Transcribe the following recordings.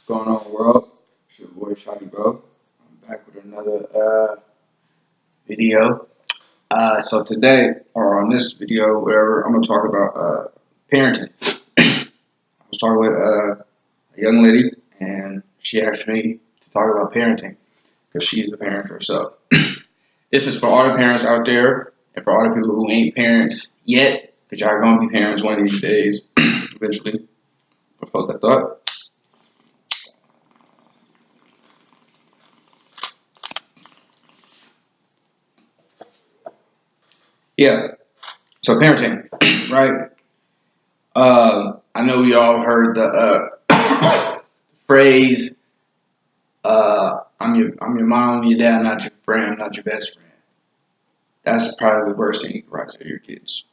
What's going on, world? It's your boy Shadeeboe. I'm back with another video. So today, or on this video, whatever, I'm gonna talk about parenting. I was talking with a young lady, and she asked me to talk about parenting because she's a parent herself. This is for all the parents out there, and for all the people who ain't parents yet, because y'all gonna be parents one of these days, eventually. I felt that thought. Yeah. So parenting, right? I know we all heard the phrase, I'm your mom, your dad, not your friend, I'm not your best friend." That's probably the worst thing you can write to your kids.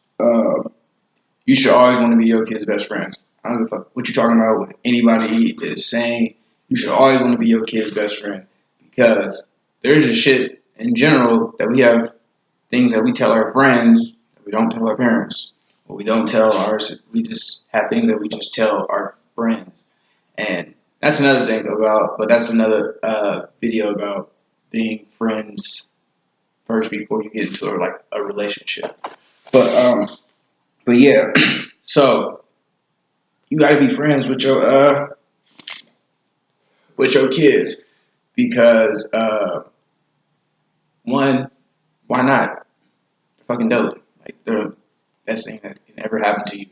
You should always want to be your kids' best friends. I don't give a fuck what you're talking about, what anybody is saying. You should always want to be your kid's best friend because there's just shit in general that we have things that we tell our friends that we don't tell our parents. Or we don't tell ours. We just have things that we just tell our friends. And that's another thing about, but that's another video about being friends first before you get into a relationship. But but yeah, so you got to be friends with your kids because one, why not? Fucking dope. Like they're the best thing that can ever happen to you.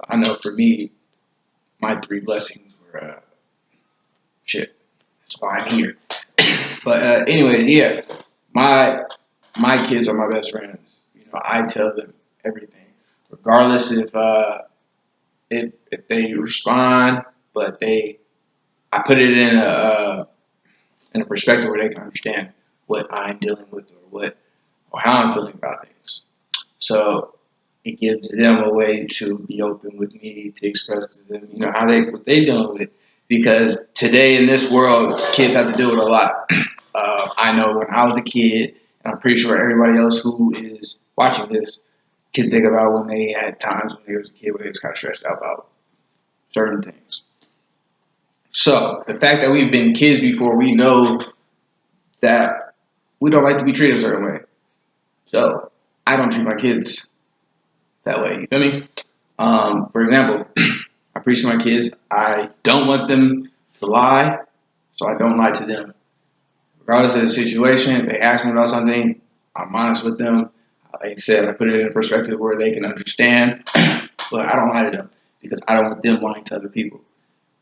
I know for me, my three blessings were shit. That's why I'm here. But anyways, yeah, my my kids are my best friends. You know, I tell them everything, regardless if they respond, but I put it in a perspective where they can understand what I'm dealing with or how I'm feeling about things. So it gives them a way to be open with me to express to them, you know, what they dealing with. Because today in this world, kids have to deal with a lot. I know when I was a kid, and I'm pretty sure everybody else who is watching this can think about when they had times when they was a kid where they was kind of stressed out about certain things. So the fact that we've been kids before, we know that we don't like to be treated a certain way. So I don't treat my kids that way. You feel me? For example, I preach to my kids. I don't want them to lie, so I don't lie to them. Regardless of the situation, if they ask me about something, I'm honest with them. Like I said, I put it in a perspective where they can understand, but I don't lie to them because I don't want them lying to other people.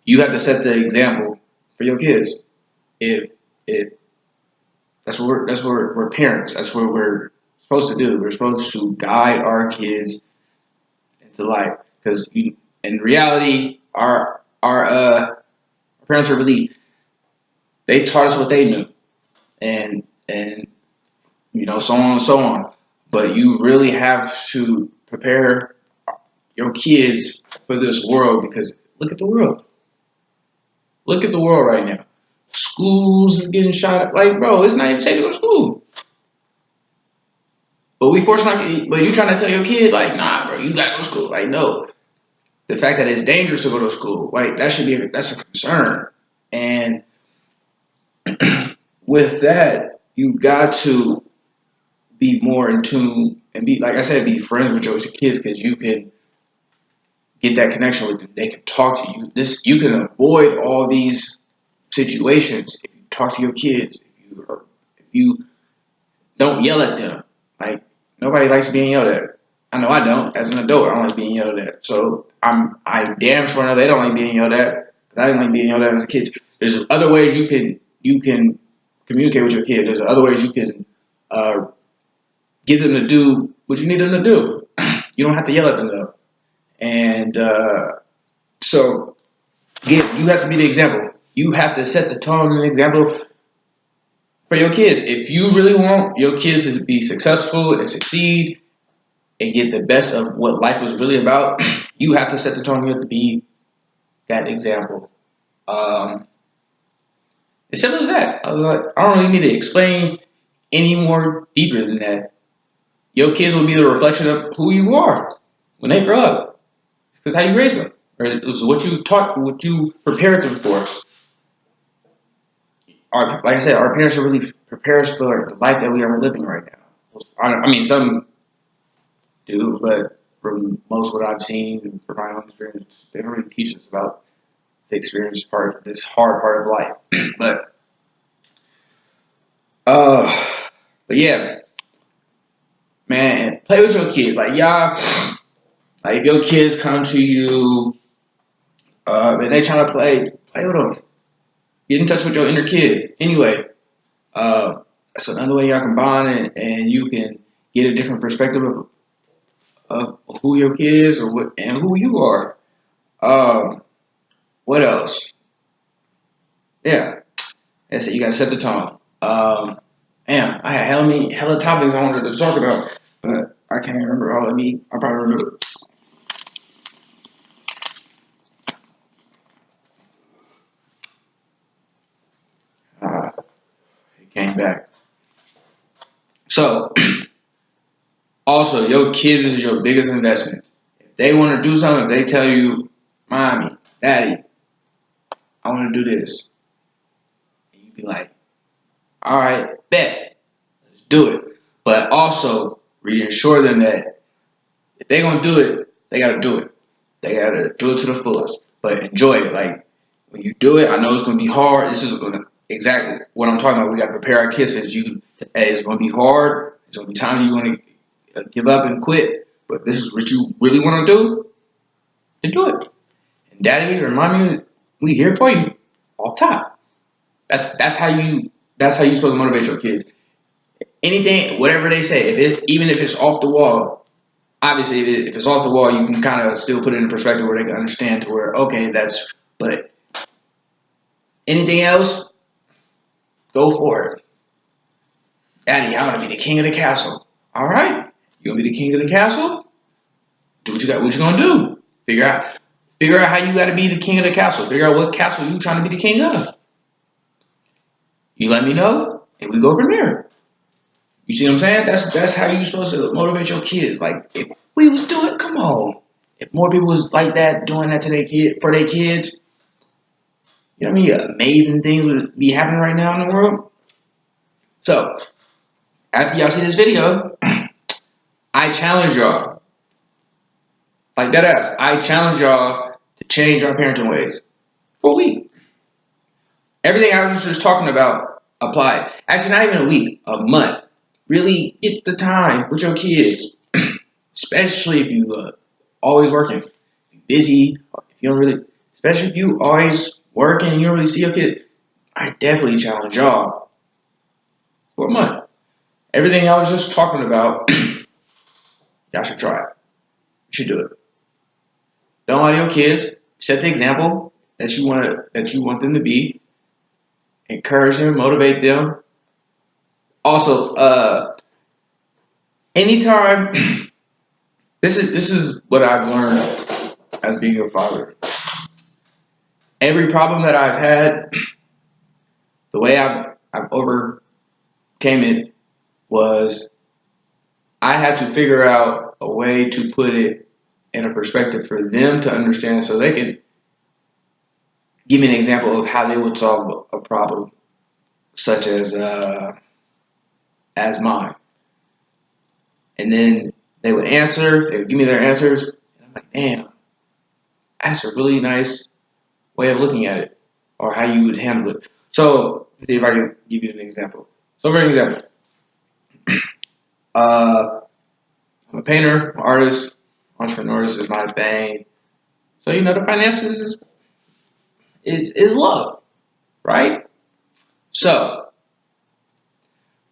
You have to set the example for your kids. If we're parents. That's what we're supposed to do. We're supposed to guide our kids into life because in reality, our parents are really they taught us what they knew, and you know, so on and so on. But you really have to prepare your kids for this world because look at the world. Look at the world right now. Schools is getting shot at. Like, bro, it's not even safe to go to school. But but you trying to tell your kid, like, nah, bro, you gotta go to school. Like, no. The fact that it's dangerous to go to school, like, that's a concern. And with that, you got to be more in tune and be, like I said, be friends with your kids because you can get that connection with them. They can talk to you. You can avoid all these situations if you talk to your kids. If you don't yell at them. Like nobody likes being yelled at. I know I don't. As an adult, I don't like being yelled at. So I damn sure know they don't like being yelled at. Because I didn't like being yelled at as a kid. There's other ways you can communicate with your kid. There's other ways you can uh, get them to do what you need them to do. You don't have to yell at them though. And so you have to be the example. You have to set the tone and example for your kids. If you really want your kids to be successful and succeed and get the best of what life was really about, you have to set the tone. You have to be that example. Um, as simple as that. I don't really need to explain any more deeper than that. Your kids will be the reflection of who you are when they grow up. Because how you raise them. or it was what you taught, what you prepared them for. Like I said, our parents are really prepare us for the life that we are living right now. I mean, some do, but from most what I've seen and from my own experience, they don't really teach us about the experience part, this hard part of life. Uh, but yeah, man, play with your kids. Like y'all, like if your kids come to you, and they trying to play with them. Get in touch with your inner kid. Anyway, that's another way y'all can bond and you can get a different perspective of who your kid is or what and who you are. Um, what else? Yeah, that's it. You gotta set the tone. Man, I had hella topics I wanted to talk about, but I can't remember all of me. I probably remember. Uh, it came back. So, also, your kids is your biggest investment. If they want to do something, if they tell you, "Mommy, Daddy, I want to do this," and you be like, "All right, bet, let's do it." But also reassure them that if they gonna do it, they gotta do it. They gotta do it to the fullest. But enjoy it. Like when you do it, I know it's gonna be hard. This is exactly what I'm talking about. We gotta prepare our kids as you. Hey, it's gonna be hard. It's gonna be times you want to give up and quit. But this is what you really want to do. Then do it. And Daddy or Mommy, we here for you. Off top. That's how you. That's how you supposed to motivate your kids. Anything, whatever they say, even if it's off the wall, obviously if it's off the wall, you can kind of still put it in perspective where they can understand to where okay, that's. But anything else, go for it. Daddy, I want to be the king of the castle. All right, you want to be the king of the castle? Do what you got. What you gonna do? Figure out how you got to be the king of the castle. Figure out what castle you trying to be the king of. You let me know, and we go from there. You see what I'm saying? That's how you supposed to motivate your kids. Like if we was doing, come on. If more people was like that, doing that to their kid for their kids, you know what I mean? Amazing things would be happening right now in the world. So after y'all see this video, I challenge y'all, like that ass. I challenge y'all to change our parenting ways for a week. Everything I was just talking about, apply. Actually, not even a week, a month. Really get the time with your kids, especially if you always working, busy. If you don't really, especially if you always working, and you don't really see your kid. I definitely challenge y'all for a month. Everything I was just talking about, y'all should try it. You should do it. Don't lie to your kids. Set the example that you want them to be. Encourage them, motivate them. Also, anytime this is what I've learned as being a father. Every problem that I've had, the way I've overcame it was I had to figure out a way to put it in a perspective for them to understand so they can give me an example of how they would solve a problem such as mine. And then they would answer, they would give me their answers, and I'm like, damn, that's a really nice way of looking at it or how you would handle it. So let's see if I can give you an example. So for example, uh, I'm a painter, artist, entrepreneur. This is my thing. So you know the finances is love, right? So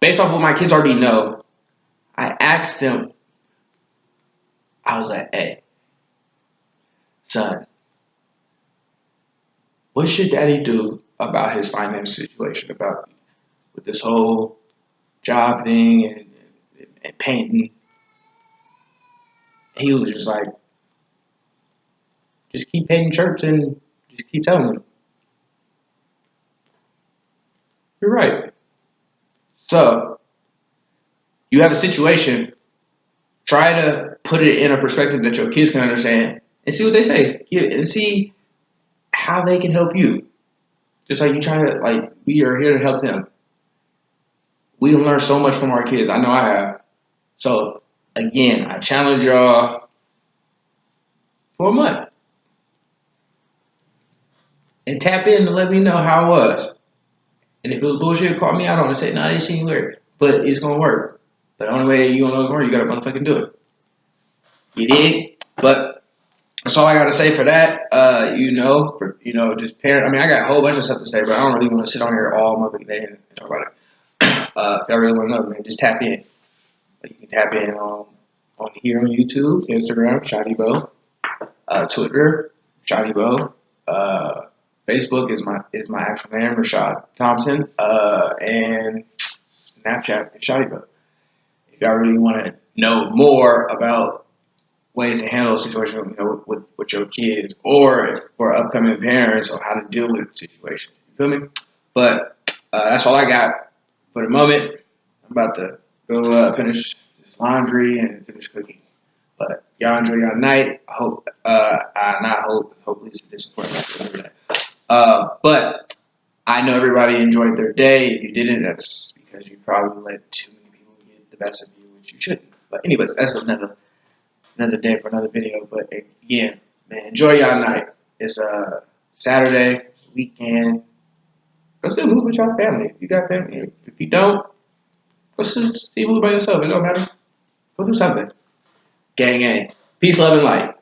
based off what my kids already know, I asked them. I was like, "Hey, son, what should Daddy do about his financial situation? About with this whole job thing and painting?" He was just like, "Just keep painting chirps and just keep telling them you're right." So you have a situation. Try to put it in a perspective that your kids can understand and see what they say. And see how they can help you. Just like you try to, like, we are here to help them. We can learn so much from our kids. I know I have. So, again, I challenge y'all for a month and tap in and let me know how it was. And if it was bullshit, call me out on it. Say, nah, this shit ain't weird. But it's going to work. But the only way you gonna know it's going to work, you got to motherfucking do it. You dig? But that's all I got to say for that. Just parent. I mean, I got a whole bunch of stuff to say, but I don't really want to sit on here all motherfucking day and talk about it. If I really want to know, man, just tap in. You can tap in on here on YouTube, Instagram, Shadeeboe, Twitter, Shadeeboe, Facebook is my actual name, Rashad Thompson, and Snapchat is Shadeeboe. If y'all really want to know more about ways to handle a situation, with your kids, or for upcoming parents, or how to deal with situations, you feel me? But that's all I got for the moment. I'm about to go finish this laundry and finish cooking. But y'all enjoy your night. Hopefully it's a disappointment. But I know everybody enjoyed their day. If you didn't, that's because you probably let too many people get the best of you, which you shouldn't. But anyways, that's another day for another video. But again, man, enjoy y'all night. It's Saturday, it's weekend. Go see a movie with your family. If you got family, if you don't, go see a movie by yourself. It don't matter. Go do something. Gang, gang. Peace, love, and light.